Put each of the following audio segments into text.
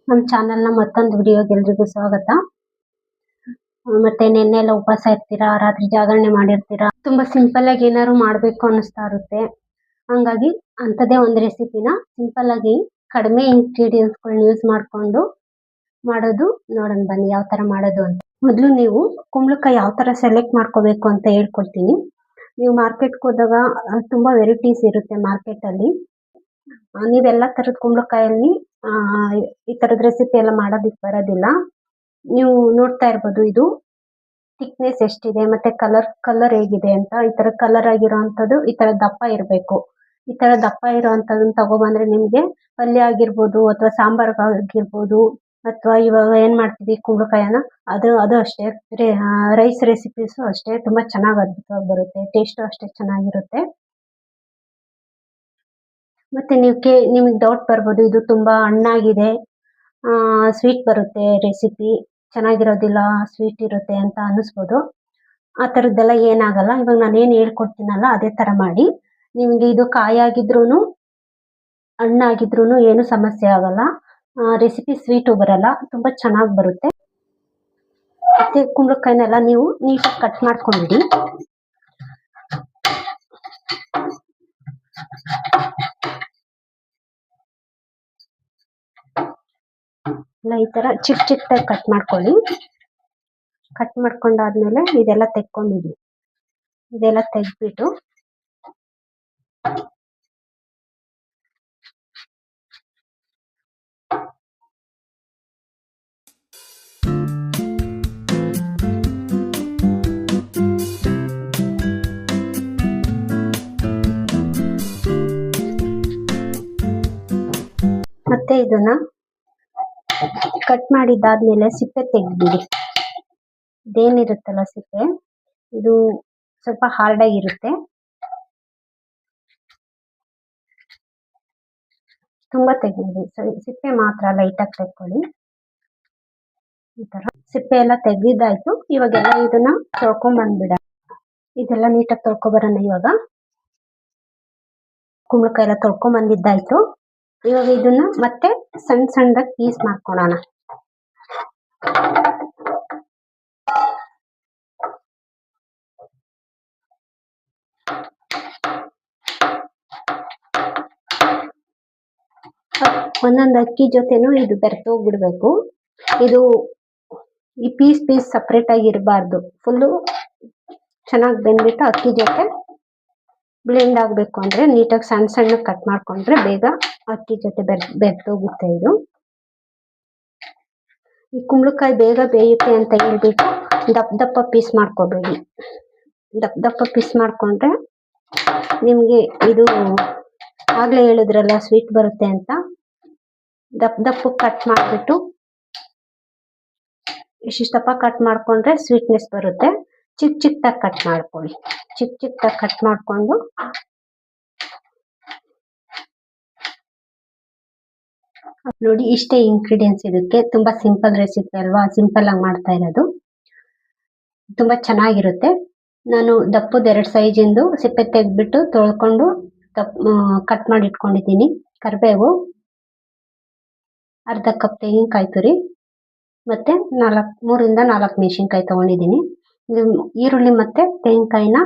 ನಮ್ಮ ಚಾನಲ್ನ ಮತ್ತೊಂದು ವಿಡಿಯೋಗೆ ಎಲ್ರಿಗೂ ಸ್ವಾಗತ. ಮತ್ತೆ ನೆನ್ನೆ ಎಲ್ಲ ಉಪವಾಸ ಇರ್ತೀರಾ, ರಾತ್ರಿ ಜಾಗರಣೆ ಮಾಡಿರ್ತೀರಾ, ತುಂಬಾ ಸಿಂಪಲ್ ಆಗಿ ಏನಾದ್ರು ಮಾಡ್ಬೇಕು ಅನ್ನಿಸ್ತಾ ಇರುತ್ತೆ. ಹಂಗಾಗಿ ಅಂಥದ್ದೇ ಒಂದು ರೆಸಿಪಿನ ಸಿಂಪಲ್ ಆಗಿ ಕಡಿಮೆ ಇಂಗ್ರೀಡಿಯೆಂಟ್ಸ್ ಗಳನ್ನ ಯೂಸ್ ಮಾಡ್ಕೊಂಡು ಮಾಡೋದು ನೋಡೋಣ ಬನ್ನಿ ಯಾವ ತರ ಮಾಡೋದು ಅಂತ. ಮೊದಲು ನೀವು ಕುಂಬಳಕಾಯಿ ಯಾವ ತರ ಸೆಲೆಕ್ಟ್ ಮಾಡ್ಕೋಬೇಕು ಅಂತ ಹೇಳ್ಕೊಡ್ತೀನಿ. ನೀವು ಮಾರ್ಕೆಟ್ಗೆ ಹೋದಾಗ ತುಂಬಾ ವೆರೈಟೀಸ್ ಇರುತ್ತೆ ಮಾರ್ಕೆಟ್ ಅಲ್ಲಿ. ನೀವೆಲ್ಲ ತರದ ಕುಂಬಳಕಾಯಲ್ಲಿ ಈ ತರದ ರೆಸಿಪಿ ಎಲ್ಲ ಮಾಡೋದಿಕ್ ಬರೋದಿಲ್ಲ. ನೀವು ನೋಡ್ತಾ ಇರ್ಬೋದು ಇದು ಥಿಕ್ನೆಸ್ ಎಷ್ಟಿದೆ ಮತ್ತೆ ಕಲರ್ ಹೇಗಿದೆ ಅಂತ. ಈ ತರ ಕಲರ್ ಆಗಿರೋಂಥದ್ದು ಈ ತರ ದಪ್ಪ ಇರಬೇಕು. ಈ ತರ ದಪ್ಪ ಇರೋಂಥದ್ದನ್ನ ತಗೊಬಂದ್ರೆ ನಿಮ್ಗೆ ಪಲ್ಯ ಆಗಿರ್ಬೋದು ಅಥವಾ ಸಾಂಬಾರ್ ಆಗಿರ್ಬೋದು ಅಥವಾ ಇವಾಗ ಏನ್ ಮಾಡ್ತೀವಿ ಕುಂಬಳಕಾಯನ್ನ ಅದು ಅಷ್ಟೇ ರೈಸ್ ರೆಸಿಪೀಸ್ ಅಷ್ಟೇ ತುಂಬಾ ಚೆನ್ನಾಗಿ ಅದ್ಭುತವಾಗಿ ಬರುತ್ತೆ. ಟೇಸ್ಟ್ ಅಷ್ಟೇ ಚೆನ್ನಾಗಿರುತ್ತೆ. ಮತ್ತೆ ನಿಮಗೆ ಡೌಟ್ ಬರ್ಬೋದು ಇದು ತುಂಬಾ ಹಣ್ಣಾಗಿದೆ, ಸ್ವೀಟ್ ಬರುತ್ತೆ ರೆಸಿಪಿ ಚೆನ್ನಾಗಿರೋದಿಲ್ಲ, ಸ್ವೀಟ್ ಇರುತ್ತೆ ಅಂತ ಅನಿಸ್ಬೋದು. ಆ ಥರದ್ದೆಲ್ಲ ಏನಾಗಲ್ಲ. ಇವಾಗ ನಾನೇನು ಹೇಳ್ಕೊಡ್ತೀನಲ್ಲ ಅದೇ ತರ ಮಾಡಿ. ನಿಮ್ಗೆ ಇದು ಕಾಯಾಗಿದ್ರೂನು ಹಣ್ಣಾಗಿದ್ರೂನು ಏನು ಸಮಸ್ಯೆ ಆಗಲ್ಲ. ರೆಸಿಪಿ ಸ್ವೀಟು ಬರಲ್ಲ, ತುಂಬಾ ಚೆನ್ನಾಗಿ ಬರುತ್ತೆ. ಮತ್ತೆ ಕುಂಬಳಕಾಯಿನೆಲ್ಲ ನೀವು ನೀಟಾಗಿ ಕಟ್ ಮಾಡ್ಕೊಂಡಿಡಿ. ಈ ತರ ಚಿಕ್ಕ ಚಿಕ್ಕದಾಗಿ ಕಟ್ ಮಾಡ್ಕೊಳ್ಳಿ. ಕಟ್ ಮಾಡ್ಕೊಂಡಾದ್ಮೇಲೆ ಇದೆಲ್ಲ ತೆಕ್ಕೊಂಡಿಡಿ. ಇದೆಲ್ಲ ತೆಗ್ದ್ಬಿಟ್ಟು ಮತ್ತೆ ಇದನ್ನ ಕಟ್ ಮಾಡಿದ್ದಾದ್ಮೇಲೆ ಸಿಪ್ಪೆ ತೆಗ್ದ್ಬಿಡಿ. ಇದೇನಿರುತ್ತಲ್ಲ ಸಿಪ್ಪೆ, ಇದು ಸ್ವಲ್ಪ ಹಾರ್ಡ್ ಆಗಿರುತ್ತೆ. ತುಂಬಾ ತೆಗೀರಿ, ಸಿಪ್ಪೆ ಮಾತ್ರ ಲೈಟ್ ಆಗಿ ತೆಕ್ಕೊಳ್ಳಿ. ಈ ತರ ಸಿಪ್ಪೆ ಎಲ್ಲ ತೆಗ್ದಿದ್ದಾಯ್ತು. ಇವಾಗೆಲ್ಲ ಇದನ್ನ ತೊಳ್ಕೊಂಡ್ ಬಂದ್ಬಿಡ. ಇದೆಲ್ಲ ನೀಟಾಗಿ ತೊಳ್ಕೊಬರೋಣ. ಇವಾಗ ಕುಂಬಳಕಾಯಿ ಎಲ್ಲ ತೊಳ್ಕೊಂಡ್ ಬಂದಿದ್ದಾಯ್ತು. ಇವಾಗ ಇದನ್ನ ಮತ್ತೆ ಸಣ್ಣ ಸಣ್ಣದಾಗಿ ಪೀಸ್ ಮಾಡ್ಕೊಳ್ಳೋಣ. ಒಂದೊಂದು ಅಕ್ಕಿ ಜೊತೆನೂ ಇದು ಬೆರೆತೋಗ್ಬಿಡ್ಬೇಕು. ಇದು ಈ ಪೀಸ್ ಸಪ್ರೇಟ್ ಆಗಿ ಇರಬಾರ್ದು. ಫುಲ್ಲು ಚೆನ್ನಾಗಿ ಬೆಂದ್ಬಿಟ್ಟು ಅಕ್ಕಿ ಜೊತೆ ಬ್ಲೆಂಡ್ ಆಗ್ಬೇಕು. ಅಂದ್ರೆ ನೀಟಾಗಿ ಸಣ್ಣ ಸಣ್ಣ ಕಟ್ ಮಾಡ್ಕೊಂಡ್ರೆ ಬೇಗ ಅಕ್ಕಿ ಜೊತೆ ಬೆರೆತೋಗುತ್ತೆ. ಇದು ಈ ಕುಂಬಳಕಾಯಿ ಬೇಗ ಬೇಯುತ್ತೆ ಅಂತ ಹೇಳ್ಬಿಟ್ಟು ದಪ್ಪ ಪೀಸ್ ಮಾಡ್ಕೋಬೇಡಿ. ದಪ್ಪ ಪೀಸ್ ಮಾಡ್ಕೊಂಡ್ರೆ ನಿಮ್ಗೆ ಇದು ಆಗ್ಲೇ ಹೇಳಿದ್ರಲ್ಲ ಸ್ವೀಟ್ ಬರುತ್ತೆ ಅಂತ. ದಪ್ಪ ಕಟ್ ಮಾಡ್ಬಿಟ್ಟು ಇಷ್ಟಿಷ್ಟಪ್ಪ ಕಟ್ ಮಾಡ್ಕೊಂಡ್ರೆ ಸ್ವೀಟ್ನೆಸ್ ಬರುತ್ತೆ. ಚಿಕ್ಕದಾಗಿ ಕಟ್ ಮಾಡ್ಕೊಳ್ಳಿ. ಚಿಕ್ಕದಾಗಿ ಕಟ್ ಮಾಡ್ಕೊಂಡು ನೋಡಿ, ಇಷ್ಟೇ ಇಂಗ್ರೀಡಿಯೆಂಟ್ಸ್ ಇದಕ್ಕೆ. ತುಂಬಾ ಸಿಂಪಲ್ ರೆಸಿಪಿ ಅಲ್ವಾ, ಸಿಂಪಲ್ ಆಗಿ ಮಾಡ್ತಾ ಇರೋದು. ತುಂಬಾ ಚೆನ್ನಾಗಿರುತ್ತೆ. ನಾನು ದಪ್ಪದ 2 ಸೈಜಿಂದು ಸಿಪ್ಪೆ ತೆಗೆದ್ಬಿಟ್ಟು ತೊಳ್ಕೊಂಡು ಕಟ್ ಮಾಡಿ ಇಟ್ಕೊಂಡಿದ್ದೀನಿ. ಕರಿಬೇವು, ಅರ್ಧ ಕಪ್ ತೆಂಗಿನಕಾಯಿ ತುರಿ, ಮತ್ತೆ 3 ಇಂದ 4 ಮೆಣಸಿನ್ಕಾಯಿ ತಗೊಂಡಿದ್ದೀನಿ. ಈರುಳ್ಳಿ ಮತ್ತೆ ತೆಂಗಿನಕಾಯಿನ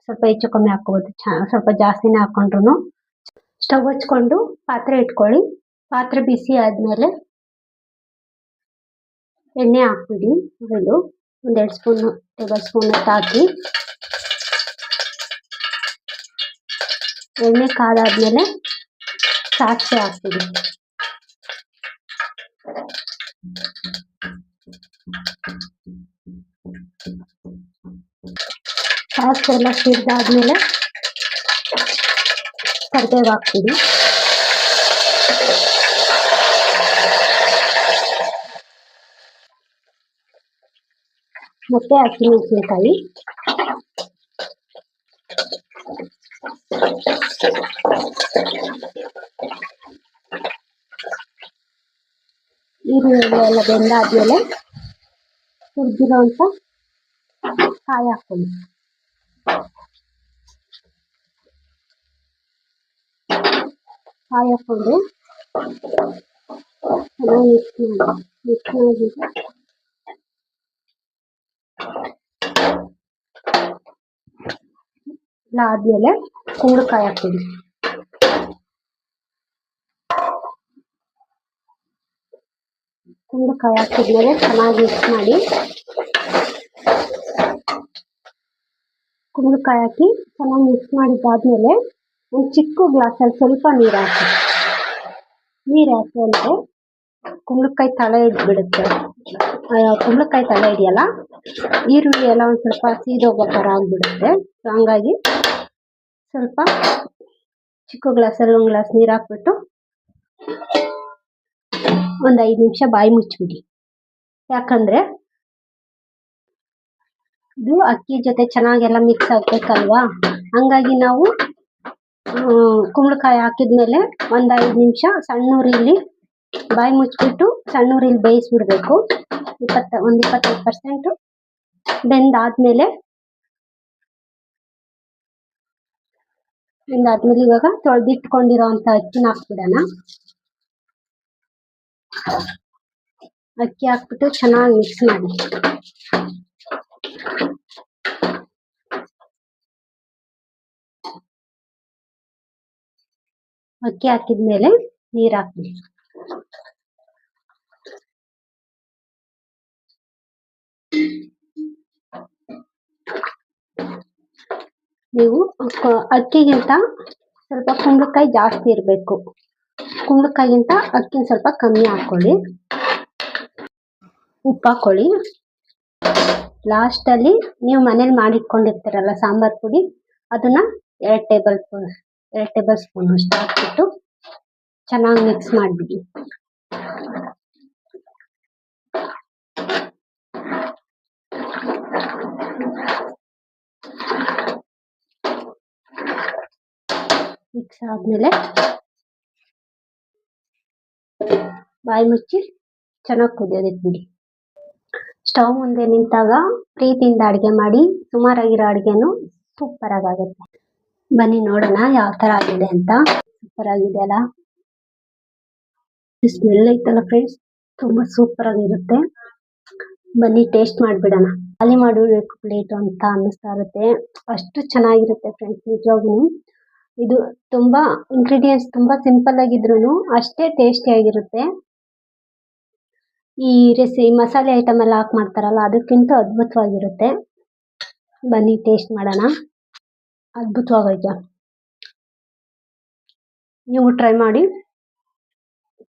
ಸ್ವಲ್ಪ ಹೆಚ್ಚು ಕಮ್ಮಿ ಹಾಕೋಬಹುದು, ಸ್ವಲ್ಪ ಜಾಸ್ತಿನೇ ಹಾಕೊಂಡ್ರು. ಸ್ಟವ್ ಹಚ್ಕೊಂಡು ಪಾತ್ರೆ ಇಟ್ಕೊಳ್ಳಿ. ಪಾತ್ರೆ ಬಿಸಿ ಆದ್ಮೇಲೆ ಎಣ್ಣೆ ಹಾಕ್ಬಿಡಿ. ಒಂದು 2 ಟೇಬಲ್ ಸ್ಪೂನ್ ಹಾಕಿ ಎಣ್ಣೆ ಕಾದಾದ್ಮೇಲೆ ಸಾಸಿವೆ ಹಾಕ್ಬಿಡಿ. ಸಾಸಿವೆ ಎಲ್ಲ ಸಿಡ್ದಾದ್ಮೇಲೆ ಕರಿಬೇವು ಹಾಕ್ಬಿಡಿ. ಮತ್ತೆ ಹಸಿಮೆಣಸಿನಕಾಯಿ, ಈರುಳ್ಳಿ ಎಲ್ಲ ಬೆಂದಾದ್ಮೇಲೆ ಹುರಿದಿರೋಂಥ ಕಾಯಿ ಹಾಕೊಳ್ಳಿ. ಕಾಯಿ ಹಾಕೊಂಡು ಆದ್ಮೇಲೆ ಕುಂಬಳಕಾಯಿ ಹಾಕ್ತೀವಿ. ಕುಂಬಳಕಾಯಿ ಹಾಕಿದ್ಮೇಲೆ ಚೆನ್ನಾಗಿ ಮಿಕ್ಸ್ ಮಾಡಿ. ಕುಂಬಳಕಾಯಿ ಹಾಕಿ ಚೆನ್ನಾಗಿ ಮಿಕ್ಸ್ ಮಾಡಿದ್ದಾದ್ಮೇಲೆ ಒಂದು ಚಿಕ್ಕ ಗ್ಲಾಸಲ್ಲಿ ಸ್ವಲ್ಪ ನೀರು ಹಾಕಿ ಅಂದರೆ ಕುಂಬಳಕಾಯಿ ತಳ ಹಿಡಿದ್ಬಿಡುತ್ತೆ. ಕುಂಬಳಕಾಯಿ ತಳ ಹಿಡಿಯಲ್ಲ, ಈರುಳ್ಳಿ ಎಲ್ಲ ಒಂದು ಸ್ವಲ್ಪ ಸೀದೋಗೋ ಥರ ಆಗಿಬಿಡುತ್ತೆ. ಹಂಗಾಗಿ ಸ್ವಲ್ಪ ಚಿಕ್ಕ ಗ್ಲಾಸಲ್ಲಿ ಒಂದು ಗ್ಲಾಸ್ ನೀರು ಹಾಕ್ಬಿಟ್ಟು ಒಂದು 5 ನಿಮಿಷ ಬಾಯಿ ಮುಚ್ಚಿಬಿಡಿ. ಯಾಕಂದರೆ ಇದು ಅಕ್ಕಿ ಜೊತೆ ಚೆನ್ನಾಗೆಲ್ಲ ಮಿಕ್ಸ್ ಆಗಬೇಕಲ್ವಾ. ಹಂಗಾಗಿ ನಾವು ಕುಂಬಳಕಾಯಿ ಹಾಕಿದ್ಮೇಲೆ ಒಂದು 5 ನಿಮಿಷ ಸಣ್ಣ ಉರಿಲಿ ಬಾಯಿ ಮುಚ್ಚಿಬಿಟ್ಟು ಸಣ್ಣ ಉರಿಲಿ ಬೇಯಿಸ್ಬಿಡ್ಬೇಕು. 25% ಬೆಂದಾದ್ಮೇಲೆ ಇವಾಗ ತೊಳೆದಿಟ್ಕೊಂಡಿರೋ ಅಂಥ ಅಕ್ಕಿನ ಹಾಕ್ಬಿಡೋಣ. ಅಕ್ಕಿ ಹಾಕ್ಬಿಟ್ಟು ಚೆನ್ನಾಗಿ ಮಿಕ್ಸ್ ಮಾಡಿ. ಅಕ್ಕಿ ಹಾಕಿದ್ಮೇಲೆ ನೀರು ಹಾಕ್ಬಿಡಿ. ನೀವು ಅಕ್ಕಿಗಿಂತ ಸ್ವಲ್ಪ ಕುಂಬಳಕಾಯಿ ಜಾಸ್ತಿ ಇರಬೇಕು. ಕುಂಬಳಕಾಯಿಗಿಂತ ಅಕ್ಕಿನ ಸ್ವಲ್ಪ ಕಮ್ಮಿ ಹಾಕ್ಕೊಳ್ಳಿ. ಉಪ್ಪು ಹಾಕ್ಕೊಳ್ಳಿ. ಲಾಸ್ಟಲ್ಲಿ ನೀವು ಮನೇಲಿ ಮಾಡಿಟ್ಕೊಂಡಿರ್ತೀರಲ್ಲ ಸಾಂಬಾರು ಪುಡಿ, ಅದನ್ನು 2 ಟೇಬಲ್ ಸ್ಪೂನ್ ಅಷ್ಟು ಹಾಕ್ಬಿಟ್ಟು ಚೆನ್ನಾಗಿ ಮಿಕ್ಸ್ ಮಾಡಿಬಿಡಿ. ಮಿಕ್ಸ್ ಆದಮೇಲೆ ಬಾಯಿ ಮುಚ್ಚಿ ಚೆನ್ನಾಗಿ ಕುದಿಯೋದಕ್ಕೆ ಬಿಡಿ. ಸ್ಟವ್ ಮುಂದೆ ನಿಂತಾಗ ಪ್ರೀತಿಯಿಂದ ಅಡುಗೆ ಮಾಡಿ. ಸುಮಾರಾಗಿರೋ ಅಡುಗೆನೂ ಸೂಪರಾಗಿ ಆಗುತ್ತೆ. ಬನ್ನಿ ನೋಡೋಣ ಯಾವ ಥರ ಆಗಿದೆ ಅಂತ. ಸೂಪರ್ ಆಗಿದೆ ಅಲ್ಲ, ಸ್ಮೆಲ್ ಐತಲ್ಲ ಫ್ರೆಂಡ್ಸ್, ತುಂಬ ಸೂಪರಾಗಿರುತ್ತೆ. ಬನ್ನಿ ಟೇಸ್ಟ್ ಮಾಡಿಬಿಡೋಣ. ಖಾಲಿ ಮಾಡಿಬಿಡ್ಬೇಕು ಪ್ಲೇಟು ಅಂತ ಅನ್ನಿಸ್ತಾ ಇರುತ್ತೆ, ಅಷ್ಟು ಚೆನ್ನಾಗಿರುತ್ತೆ ಫ್ರೆಂಡ್ಸ್. ನಿಜವಾಗ್ಲೂ ಇದು ತುಂಬ ಇಂಗ್ರೀಡಿಯೆಂಟ್ಸ್ ತುಂಬ ಸಿಂಪಲ್ ಆಗಿದ್ರು ಅಷ್ಟೇ ಟೇಸ್ಟಿಯಾಗಿರುತ್ತೆ. ಈ ಮಸಾಲೆ ಐಟಮ್ ಎಲ್ಲ ಹಾಕಿ ಮಾಡ್ತಾರಲ್ಲ, ಅದಕ್ಕಿಂತ ಅದ್ಭುತವಾಗಿರುತ್ತೆ. ಬನ್ನಿ ಟೇಸ್ಟ್ ಮಾಡೋಣ. ಅದ್ಭುತವಾಗೈತೆ. ನೀವು ಟ್ರೈ ಮಾಡಿ,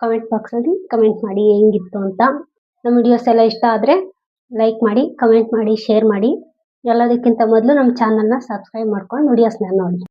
ಕಮೆಂಟ್ ಬಾಕ್ಸಲ್ಲಿ ಕಮೆಂಟ್ ಮಾಡಿ ಹೆಂಗಿತ್ತು ಅಂತ. ನಮ್ಮ ವಿಡಿಯೋಸ್ ಎಲ್ಲ ಇಷ್ಟ ಆದರೆ ಲೈಕ್ ಮಾಡಿ, ಕಮೆಂಟ್ ಮಾಡಿ, ಶೇರ್ ಮಾಡಿ. ಎಲ್ಲದಕ್ಕಿಂತ ಮೊದಲು ನಮ್ಮ ಚಾನಲ್ನ ಸಬ್ಸ್ಕ್ರೈಬ್ ಮಾಡ್ಕೊಂಡು ವಿಡಿಯೋಸ್ನ ನೋಡಿ.